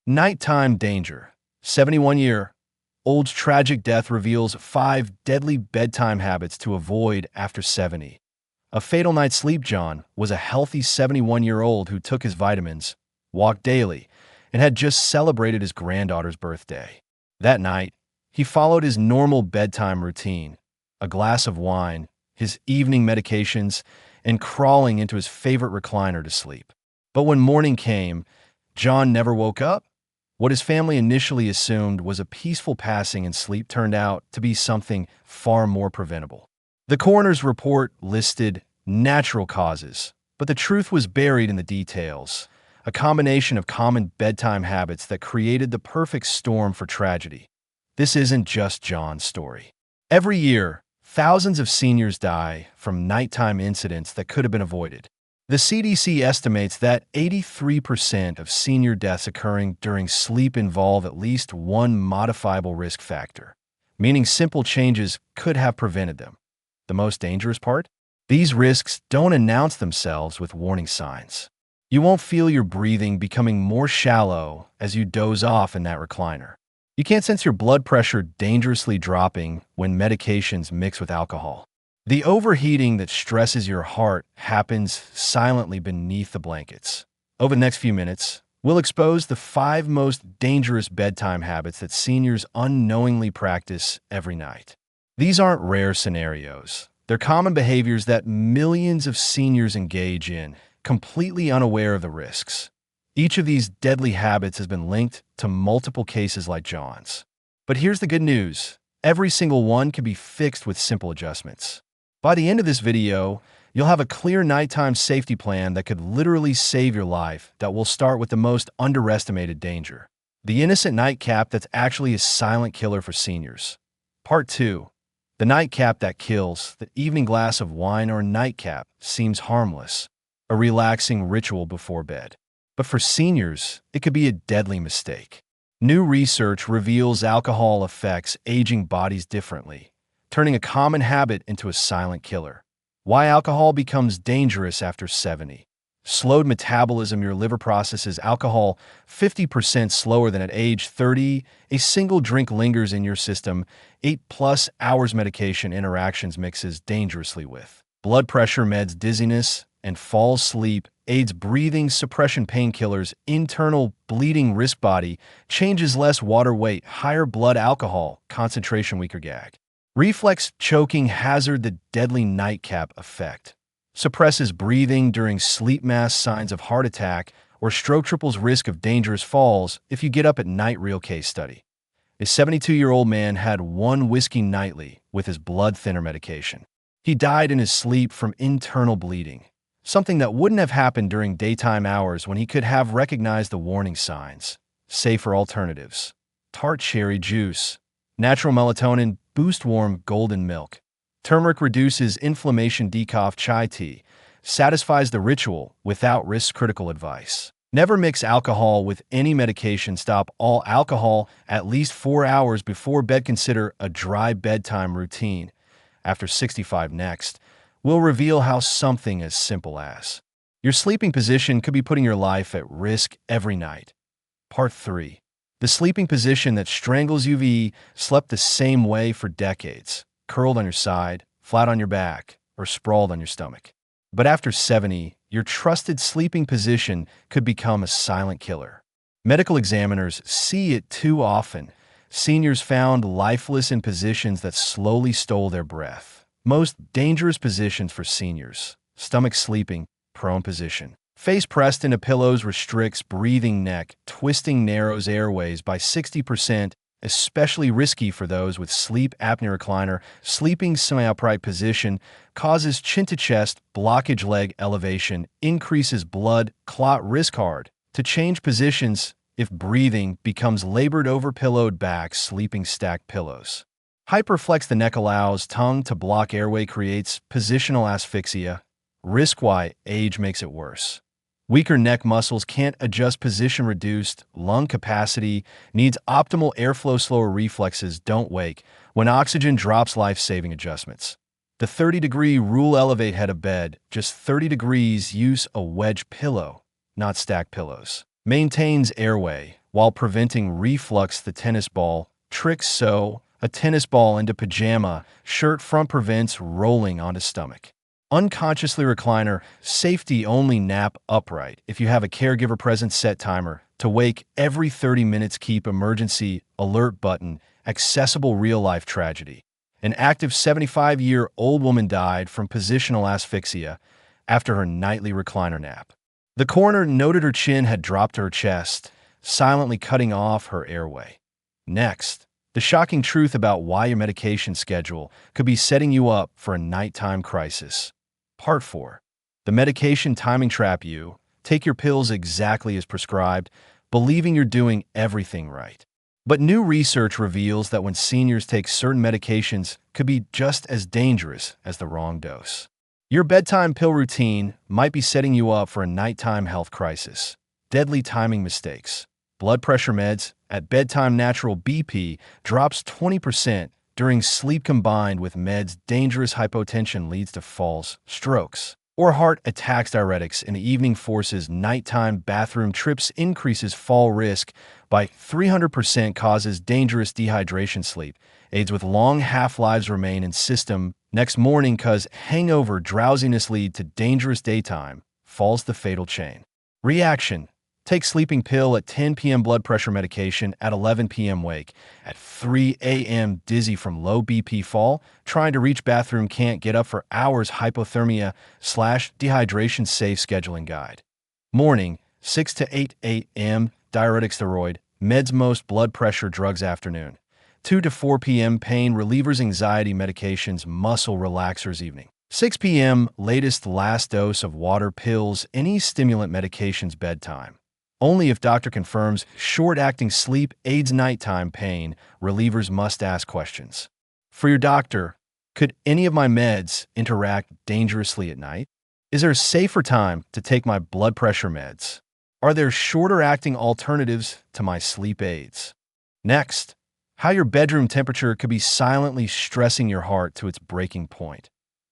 Nighttime danger. 71-year-old's tragic death reveals 5 deadly bedtime habits to avoid after 70. A fatal night's sleep. John was a healthy 71-year-old who took his vitamins, walked daily, and had just celebrated his granddaughter's birthday. That night, he followed his normal bedtime routine: a glass of wine, his evening medications, and crawling into his favorite recliner to sleep. But when morning came, John never woke up. What his family initially assumed was a peaceful passing in sleep turned out to be something far more preventable. The coroner's report listed natural causes, but the truth was buried in the details, a combination of common bedtime habits that created the perfect storm for tragedy. This isn't just John's story. Every year, thousands of seniors die from nighttime incidents that could have been avoided. The CDC estimates that 83% of senior deaths occurring during sleep involve at least one modifiable risk factor, meaning simple changes could have prevented them. The most dangerous part? These risks don't announce themselves with warning signs. You won't feel your breathing becoming more shallow as you doze off in that recliner. You can't sense your blood pressure dangerously dropping when medications mix with alcohol. The overheating that stresses your heart happens silently beneath the blankets. Over the next few minutes, we'll expose the 5 most dangerous bedtime habits that seniors unknowingly practice every night. These aren't rare scenarios. They're common behaviors that millions of seniors engage in, completely unaware of the risks. Each of these deadly habits has been linked to multiple cases like John's. But here's the good news: every single one can be fixed with simple adjustments. By the end of this video, you'll have a clear nighttime safety plan that could literally save your life. That will start with the most underestimated danger: the innocent nightcap that's actually a silent killer for seniors. Part 2. The nightcap that kills. The evening glass of wine or nightcap seems harmless, a relaxing ritual before bed. But for seniors, it could be a deadly mistake. New research reveals alcohol affects aging bodies differently, turning a common habit into a silent killer. Why alcohol becomes dangerous after 70. Slowed metabolism. Your liver processes alcohol 50% slower than at age 30. A single drink lingers in your system 8+ hours. Medication interactions mixes dangerously with blood pressure meds, dizziness, and falls sleep, aids breathing, suppression painkillers, internal bleeding risk. Body changes: less water weight, higher blood alcohol concentration, weaker gag reflex, choking hazard. The deadly nightcap effect suppresses breathing during sleep. Mass signs of heart attack or stroke, triples risk of dangerous falls if you get up at night. Real case study: a 72-year-old man had 1 whiskey nightly with his blood thinner medication. He died in his sleep from internal bleeding, something that wouldn't have happened during daytime hours when he could have recognized the warning signs. Safer alternatives: tart cherry juice, natural melatonin boost, warm golden milk. Turmeric reduces inflammation. Decaf chai tea satisfies the ritual without risk. Critical advice: never mix alcohol with any medication. Stop all alcohol at least 4 hours before bed. Consider a dry bedtime routine after 65. Next, we'll reveal how something as simple as your sleeping position could be putting your life at risk every night. Part 3. The sleeping position that strangles you. Slept the same way for decades, curled on your side, flat on your back, or sprawled on your stomach. But after 70, your trusted sleeping position could become a silent killer. Medical examiners see it too often. Seniors found lifeless in positions that slowly stole their breath. Most dangerous positions for seniors: stomach sleeping, prone position. Face pressed into pillows restricts breathing. Neck twisting narrows airways by 60%, especially risky for those with sleep apnea. Recliner, sleeping semi-upright position causes chin to chest blockage. Leg elevation increases blood clot risk. Hard to change positions if breathing becomes labored. Over pillowed back, sleeping stacked pillows. Hyperflex. The neck allows tongue to block airway, creates positional asphyxia. Risk. Why age makes it worse: weaker neck muscles can't adjust position. Reduced lung capacity, needs optimal airflow. Slower reflexes don't wake when oxygen drops. Life-saving adjustments: the 30-degree rule. Elevate head of bed just 30 degrees. Use a wedge pillow, not stacked pillows. Maintains airway while preventing reflux the tennis ball. Tricks: sew a tennis ball into pajama shirt front prevents rolling onto stomach. Unconsciously recliner, safety only nap upright. If you have a caregiver present, set timer to wake every 30 minutes. Keep emergency alert button accessible. Real life tragedy. An active 75-year-old woman died from positional asphyxia after her nightly recliner nap. The coroner noted her chin had dropped to her chest, silently cutting off her airway. Next, the shocking truth about why your medication schedule could be setting you up for a nighttime crisis. Part 4. The medication timing trap. You take your pills exactly as prescribed, believing you're doing everything right. But new research reveals that when seniors take certain medications could be just as dangerous as the wrong dose. Your bedtime pill routine might be setting you up for a nighttime health crisis. Deadly timing mistakes. Blood pressure meds at bedtime. Natural BP drops 20% during sleep. Combined with meds, dangerous hypotension leads to falls, strokes, or heart attacks. Diuretics in the evening forces nighttime bathroom trips. Increases fall risk by 300%. Causes dangerous dehydration. Sleep aids with long half-lives remain in system next morning. Cause hangover, drowsiness lead to dangerous daytime falls. The fatal chain reaction. Take sleeping pill at 10 p.m. Blood pressure medication at 11 p.m. Wake at 3 a.m. Dizzy from low BP. Fall. Trying to reach bathroom. Can't get up for hours. Hypothermia/dehydration. Safe scheduling guide. Morning, 6 to 8 a.m. Diuretics, steroid, meds, most blood pressure drugs. Afternoon, 2 to 4 p.m. Pain relievers, anxiety medications, muscle relaxers. Evening, 6 p.m. Latest last dose of water, pills, any stimulant medications. Bedtime only if doctor confirms. Short-acting sleep aids, nighttime pain relievers. Must ask questions for your doctor. Could any of my meds interact dangerously at night? Is there a safer time to take my blood pressure meds? Are there shorter-acting alternatives to my sleep aids? Next, how your bedroom temperature could be silently stressing your heart to its breaking point.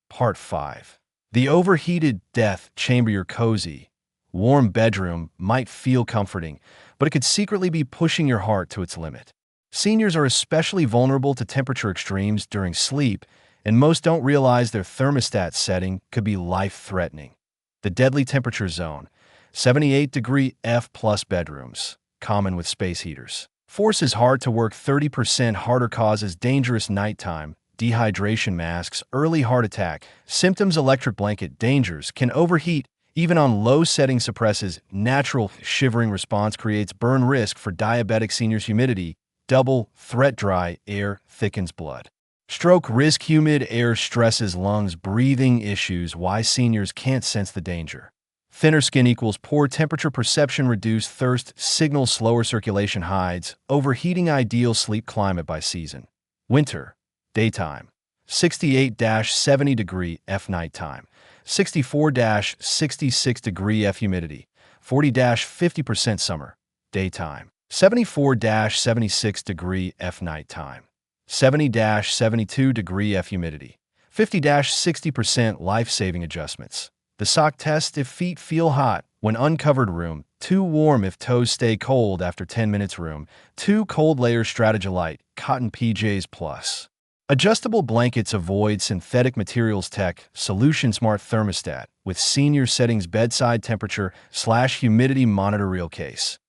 Part 5. The overheated death chamber. Your cozy, warm bedroom might feel comforting, but it could secretly be pushing your heart to its limit. Seniors are especially vulnerable to temperature extremes during sleep, and most don't realize their thermostat setting could be life-threatening. The deadly temperature zone, 78° F plus bedrooms, common with space heaters. Forces hard to work 30% harder. Causes dangerous nighttime dehydration. Masks early heart attack symptoms. Electric blanket dangers. Can overheat even on low settings. Suppresses natural shivering response. Creates burn risk for diabetic seniors. Humidity double threat. Dry air thickens blood. Stroke risk. Humid air stresses lungs. Breathing issues. Why seniors can't sense the danger. Thinner skin equals poor temperature perception. Reduced thirst signal. Slower circulation hides overheating. Ideal sleep climate by season. Winter, daytime, 68-70° F. Nighttime, 64-66° F. Humidity, 40-50%. Summer, daytime, 74-76° F. Nighttime, 70-72° F. Humidity, 50-60%. Life-saving adjustments. The sock test if feet feel hot when uncovered. Room, too warm if toes stay cold after 10 minutes. Room, too cold. Layers. Strategilite, cotton PJs plus. Adjustable blankets. Avoid synthetic materials. Tech solution. Smart thermostat with senior settings. Bedside temperature/humidity monitor. Real case.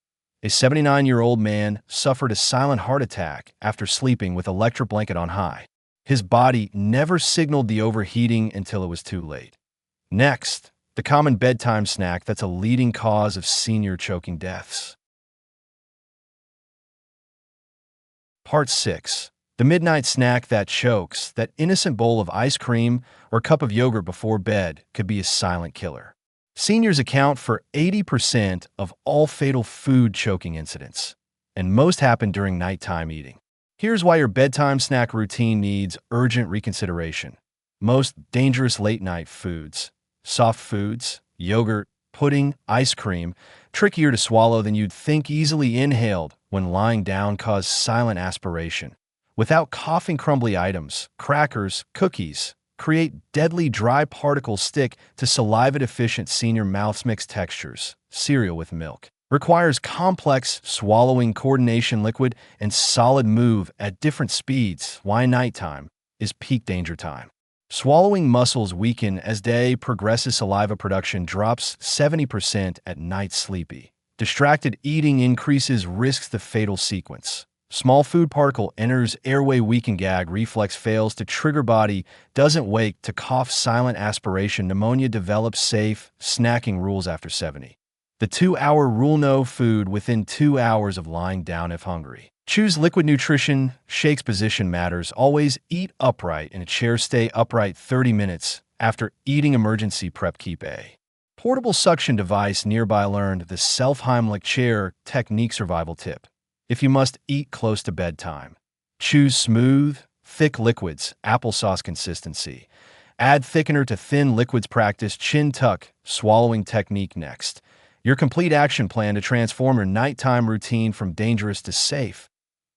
A 79-year-old man suffered a silent heart attack after sleeping with electric blanket on high. His body never signaled the overheating until it was too late. Next, the common bedtime snack that's a leading cause of senior choking deaths. Part 6. The midnight snack that chokes. That innocent bowl of ice cream or cup of yogurt before bed could be a silent killer. Seniors account for 80% of all fatal food choking incidents, and most happen during nighttime eating. Here's why your bedtime snack routine needs urgent reconsideration. Most dangerous late-night foods. Soft foods, yogurt, pudding, ice cream, trickier to swallow than you'd think. Easily inhaled when lying down. Cause silent aspiration. Without coughing. Crumbly items, crackers, cookies, create deadly dry particles. Stick to saliva deficient senior mouths. Mixed textures, cereal with milk, Requires complex swallowing coordination liquid and solid move at different speeds. Why nighttime is peak danger time. Swallowing muscles weaken as day progresses. Saliva production drops 70% at night. Sleepy. Distracted eating increases risks the fatal sequence. Small food particle enters airway. Weaken gag reflex fails to trigger. Body doesn't wake to cough. Silent aspiration. Pneumonia develops. Safe snacking rules after 70. The 2-hour rule: no food within 2 hours of lying down if hungry. Choose liquid nutrition. Shakes. Position matters. Always eat upright in a chair. Stay upright 30 minutes after eating. Emergency prep. Keep a portable suction device nearby. Learned the self-Heimlich chair technique. Survival tip: if you must eat close to bedtime, choose smooth, thick liquids. Applesauce consistency. Add thickener to thin liquids. Practice chin tuck swallowing technique. Next, your complete action plan to transform your nighttime routine from dangerous to safe.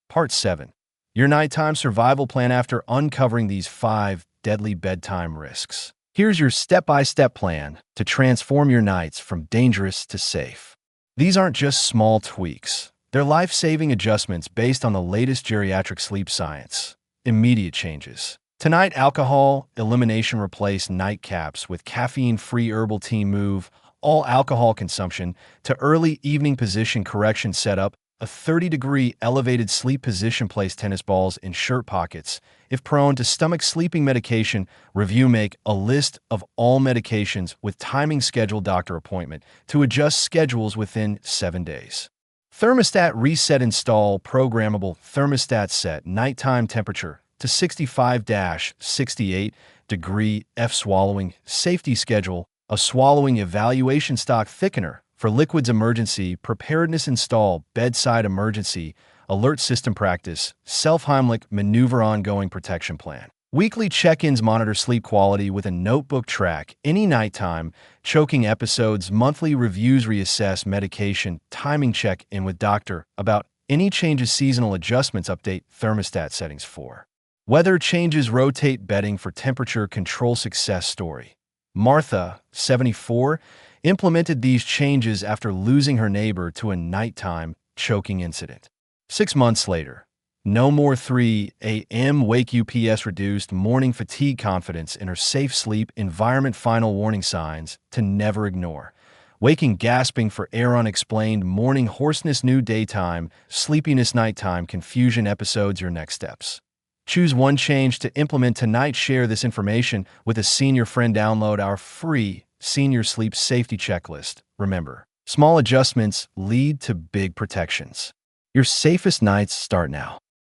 Part 7. Your nighttime survival plan after uncovering these 5 deadly bedtime risks. Here's your step-by-step plan to transform your nights from dangerous to safe. These aren't just small tweaks. They're life-saving adjustments based on the latest geriatric sleep science. Immediate changes. Tonight, alcohol elimination. Replace nightcaps with caffeine-free herbal tea. Move all alcohol consumption to early evening. Position correction. Setup a 30-degree elevated sleep position. Place tennis balls in shirt pockets. If prone to stomach sleeping medication, review. Make a list of all medications with timing. Schedule doctor appointment to adjust schedules within 7 days. Thermostat reset. Install programmable thermostat. Set nighttime temperature to 65-68 degree F. Swallowing safety schedule a swallowing evaluation. Stock thickener for liquids. Emergency preparedness. Install bedside emergency alert system. Practice self-Heimlich maneuver. Ongoing protection plan. Weekly check-ins. Monitor sleep quality with a notebook. Track any nighttime choking episodes. Monthly reviews. Reassess medication timing. Check in with doctor about any changes. Seasonal adjustments. Update thermostat settings for weather changes. Rotate bedding for temperature control. Success story: Martha, 74, implemented these changes after losing her neighbor to a nighttime choking incident. 6 months later, no more 3 a.m. wake. UPS reduced morning fatigue. Confidence in her safe sleep environment. Final warning signs to never ignore: waking gasping for air. Unexplained morning hoarseness. New daytime sleepiness. Nighttime confusion episodes. Your next steps: choose one change to implement tonight. Share this information with a senior friend. Download our free senior sleep safety checklist. Remember, small adjustments lead to big protections. Your safest nights start now.